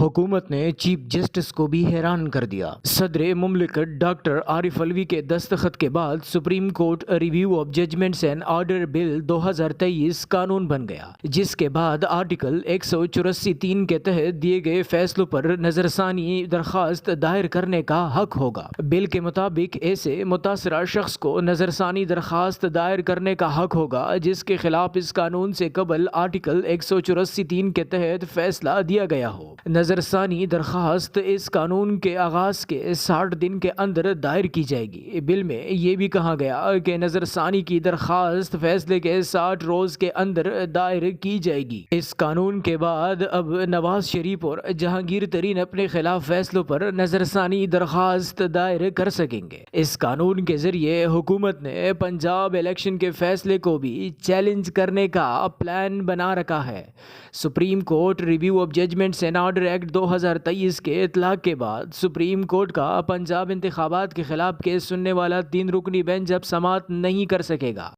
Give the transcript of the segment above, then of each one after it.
حکومت نے chief justice کو بھی حیران کر دیا۔ صدر مملکت ڈاکٹر عارف علوی کے دستخط کے بعد supreme court review of judgments and order bill 2023 قانون بن گیا، جس کے بعد آرٹیکل 184(3) کے تحت دیے گئے فیصلوں پر نظر ثانی درخواست دائر کرنے کا حق ہوگا۔ بل کے مطابق ایسے متاثرہ شخص کو نظر ثانی درخواست دائر کرنے کا حق ہوگا جس کے خلاف اس قانون سے قبل آرٹیکل 184(3) کے تحت فیصلہ دیا گیا ہو۔ نظر ثانی درخواست اس قانون کے آغاز کے 60 دن کے اندر دائر کی جائے گی۔ بل میں یہ بھی کہا گیا کہ نظر ثانی کی درخواست فیصلے کے 60 روز کے اندر دائر کی جائے گی۔ اس قانون کے بعد اب نواز شریف اور جہانگیر ترین اپنے خلاف فیصلوں پر نظر ثانی درخواست دائر کر سکیں گے۔ اس قانون کے ذریعے حکومت نے پنجاب الیکشن کے فیصلے کو بھی چیلنج کرنے کا پلان بنا رکھا ہے۔ Supreme court review of judgments and order act 2023 کے اطلاق کے بعد سپریم کورٹ کا پنجاب انتخابات کے خلاف کیس سننے والا 3 رکنی بینچ اب سماعت نہیں کر سکے گا۔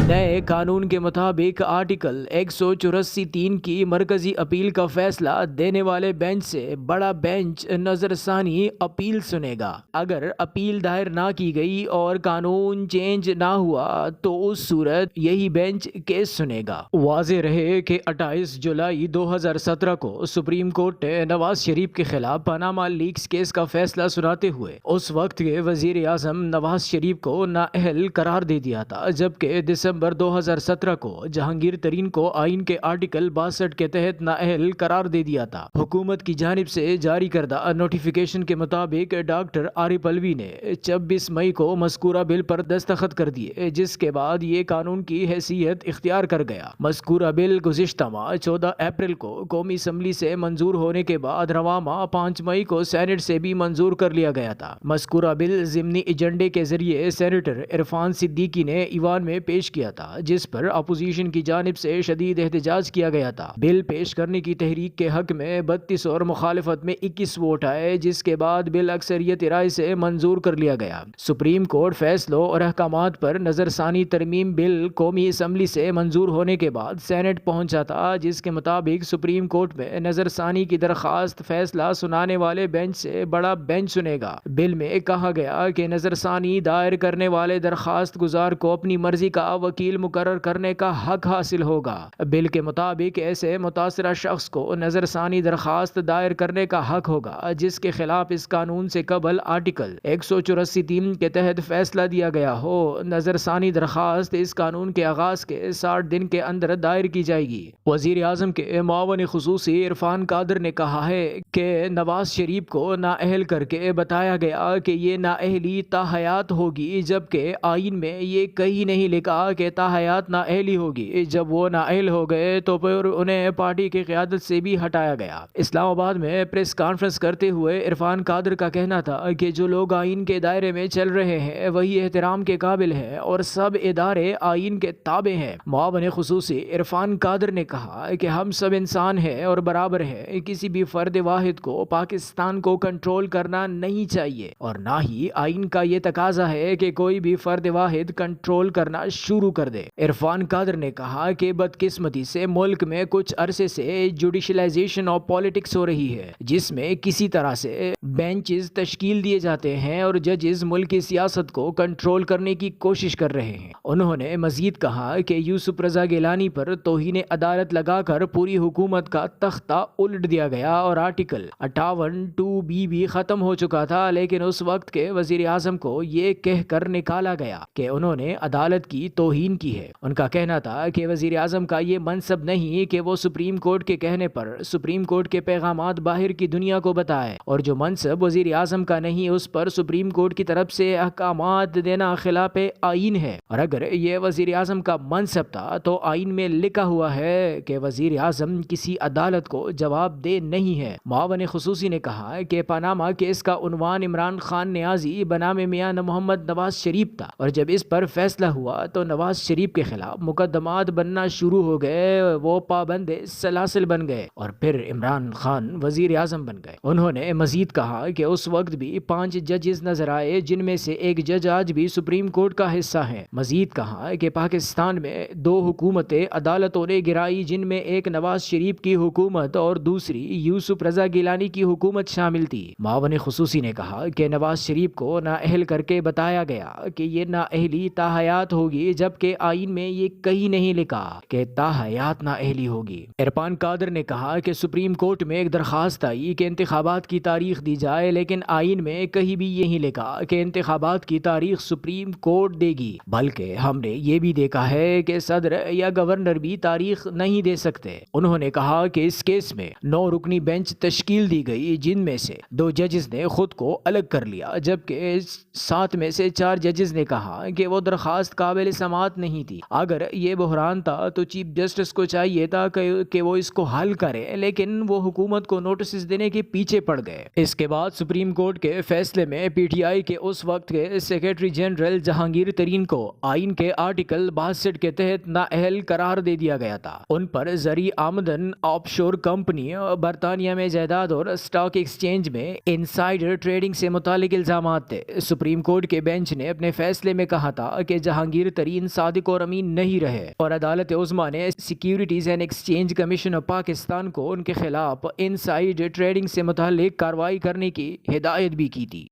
نئے قانون کے مطابق آرٹیکل 184(3) کی مرکزی اپیل کا فیصلہ دینے والے بینچ سے بڑا بینچ نظر ثانی اپیل سنے گا۔ اگر اپیل دائر نہ کی گئی اور قانون چینج نہ ہوا تو اس صورت یہی بینچ کیس سنے گا۔ واضح رہے کہ 28 جولائی 2017 کو سپریم کورٹ نے نواز شریف کے خلاف پاناما لیکس کیس کا فیصلہ سناتے ہوئے اس وقت کے وزیر اعظم نواز شریف کو نااہل قرار دے دیا تھا، جبکہ دسمبر 2017 کو جہانگیر ترین کو آئین کے آرٹیکل 62 کے تحت نااہل قرار دے دیا تھا۔ حکومت کی جانب سے جاری کردہ نوٹیفیکیشن کے مطابق ڈاکٹر عارف علوی نے 26 مئی کو مذکورہ بل پر دستخط کر دیے، جس کے بعد یہ قانون کی حیثیت اختیار کر گیا۔ مذکورہ بل گزشتہ ماہ 14 اپریل کو قومی اسمبلی سے منظور ہونے کے بعد رواں ماہ 5 مئی کو سینٹ سے بھی منظور کر لیا گیا تھا۔ مذکورہ بل ضمنی ایجنڈے کے ذریعے سینیٹر عرفان صدیقی نے ایوان میں پیش کیا تھا، جس پر اپوزیشن کی جانب سے شدید احتجاج کیا گیا تھا۔ بل پیش کرنے کی تحریک کے حق میں 32 اور مخالفت میں 21 ووٹ آئے، جس کے بعد بل اکثریت رائے سے منظور کر لیا گیا۔ سپریم کورٹ فیصلوں اور احکامات پر نظر ثانی ترمیم بل قومی اسمبلی سے منظور ہونے کے بعد سینٹ پہنچا تھا، جس کے مطابق سپریم کورٹ میں نظر ثانی کی درخواست فیصلہ سنانے والے بینچ سے بڑا بینچ سنے گا۔ بل میں کہا گیا کہ نظر ثانی دائر کرنے والے درخواست گزار کو اپنی مرضی کا وکیل مقرر کرنے کا حق حاصل ہوگا۔ بل کے مطابق ایسے متاثرہ شخص کو نظر ثانی درخواست دائر کرنے کا حق ہوگا جس کے خلاف اس قانون سے قبل آرٹیکل 184(3) کے تحت فیصلہ دیا گیا ہو۔ نظر ثانی درخواست اس قانون کے آغاز کے 60 دن کے اندر دائر کی جائے گی۔ وزیر اعظم کے معاون خصوصی عرفان قادر نے کہا ہے کہ نواز شریف کو نااہل کر کے بتایا گیا کہ یہ نااہلی تاحیات ہوگی، جبکہ آئین میں یہ کہیں نہیں لکھا کہ تاحیات نااہلی ہوگی۔ جب وہ نااہل ہو گئے تو پھر انہیں پارٹی کی قیادت سے بھی ہٹایا گیا۔ اسلام آباد میں پریس کانفرنس کرتے ہوئے عرفان قادر کا کہنا تھا کہ جو لوگ آئین کے دائرے میں چل رہے ہیں وہی احترام کے قابل ہیں اور سب ادارے آئین کے تابع ہیں۔ معاون خصوصی عرفان قادر نے کہا کہ ہم سب انسان ہیں اور برابر ہیں، کسی بھی فرد واحد کو پاکستان کو کنٹرول کرنا نہیں چاہیے اور نہ ہی آئین کا یہ تقاضا ہے کہ کوئی بھی فرد واحد کنٹرول کرنا شروع کر دے۔ عرفان قادر نے کہا کہ بدقسمتی سے ملک میں کچھ عرصے سے جوڈیشلائزیشن آف پالیٹکس ہو رہی ہے، جس میں کسی طرح سے بینچز تشکیل دیے جاتے ہیں اور ججز ملک کی سیاست کو کنٹرول کرنے کی کوشش کر رہے ہیں۔ انہوں نے مزید کہا کہ یوسف رضا گیلانی پر توہین عدالت لگا کر پوری حکومت کا تختہ الٹ دیا گیا اور آرٹیکل 58(2) بھی ختم ہو چکا تھا، لیکن اس وقت کے وزیر اعظم کو یہ کہہ کر نکالا گیا کہ انہوں نے عدالت کی توہین کی ہے۔ ان کا کہنا تھا کہ وزیر اعظم کا یہ منصب نہیں کہ وہ سپریم کورٹ کے کہنے پر سپریم کورٹ کے پیغامات باہر کی دنیا کو بتائے، اور جو منصب وزیر اعظم کا نہیں اس پر سپریم کورٹ کی طرف سے احکامات دینا خلاف آئین ہے، اور اگر یہ وزیر اعظم کا منصب تھا تو آئین میں لکھا ہوا ہے کہ وزیر اعظم کسی عدالت کو جواب دہ نہیں ہے۔ معاون خصوصی نے کہا کہ پاناما کیس کا عنوان عمران خان نیازی بنام میاں محمد نواز شریف تھا، اور جب اس پر فیصلہ ہوا تو نواز شریف کے خلاف مقدمات بننا شروع ہو گئے، وہ پابند سلاسل بن گئے اور پھر عمران خان وزیر اعظم بن گئے۔ انہوں نے مزید کہا کہ اس وقت بھی 5 ججز نظر آئے جن میں سے ایک جج آج بھی سپریم کورٹ کا حصہ ہیں۔ مزید کہا کہ پاکستان میں 2 حکومتیں عدالتوں نے گرائی جن میں ایک نواز شریف کی حکومت اور دوسری یوسف رضا گیلانی کی حکومت شامل تھی۔ معاون خصوصی نے کہا کہ نواز شریف کو نااہل کر کے بتایا گیا کہ یہ نااہلی تاحیات ہوگی، جبکہ آئین میں یہ کہیں نہیں لکھا کہ تاحیات نااہلی ہوگی۔ عرفان قادر نے کہا کہ سپریم کورٹ میں ایک درخواست آئی کہ انتخابات کی تاریخ دی جائے، لیکن آئین میں کہیں بھی یہ نہیں لکھا کہ انتخابات کی تاریخ سپریم کورٹ دے گی، بلکہ ہم نے یہ بھی دیکھا ہے کہ صدر یا گورنر بھی تاریخ نہیں دے سکتے۔ انہوں نے کہا کہ اس کیس میں 9 رکنی بینچ تشکیل دی گئی جن میں سے 2 ججز نے خود کو الگ کر لیا، جبکہ 7 میں سے 4 ججز نے کہا کہ وہ درخواست قابل سماعت نہیں تھی۔ اگر یہ بحران تھا تو چیف جسٹس کو چاہیے تھا کہ وہ اس کو حل کرے، لیکن وہ حکومت کو نوٹسز دینے کے پیچھے پڑ گئے۔ اس کے بعد سپریم کورٹ کے فیصلے میں پی ٹی آئی کے اس وقت کے سیکرٹری جنرل جہانگیر ترین کو آئین کے آرٹیکل 62 کے تحت نااہل قرار دے دیا گیا تھا۔ ان پر زرعی آمدن، آف شور کمپنی، برطانیہ میں جائیداد اور اسٹاک ایکسچینج میں انسائیڈر ٹریڈنگ سے متعلق الزامات تھے۔ سپریم کورٹ کے بینچ نے اپنے فیصلے میں کہا تھا کہ جہانگیر ترین صادق اور امین نہیں رہے، اور عدالت عظمیٰ نے securities and exchange commission of Pakistan کو ان کے خلاف انسائیڈر ٹریڈنگ سے متعلق کارروائی کرنے کی ہدایت بھی کی تھی۔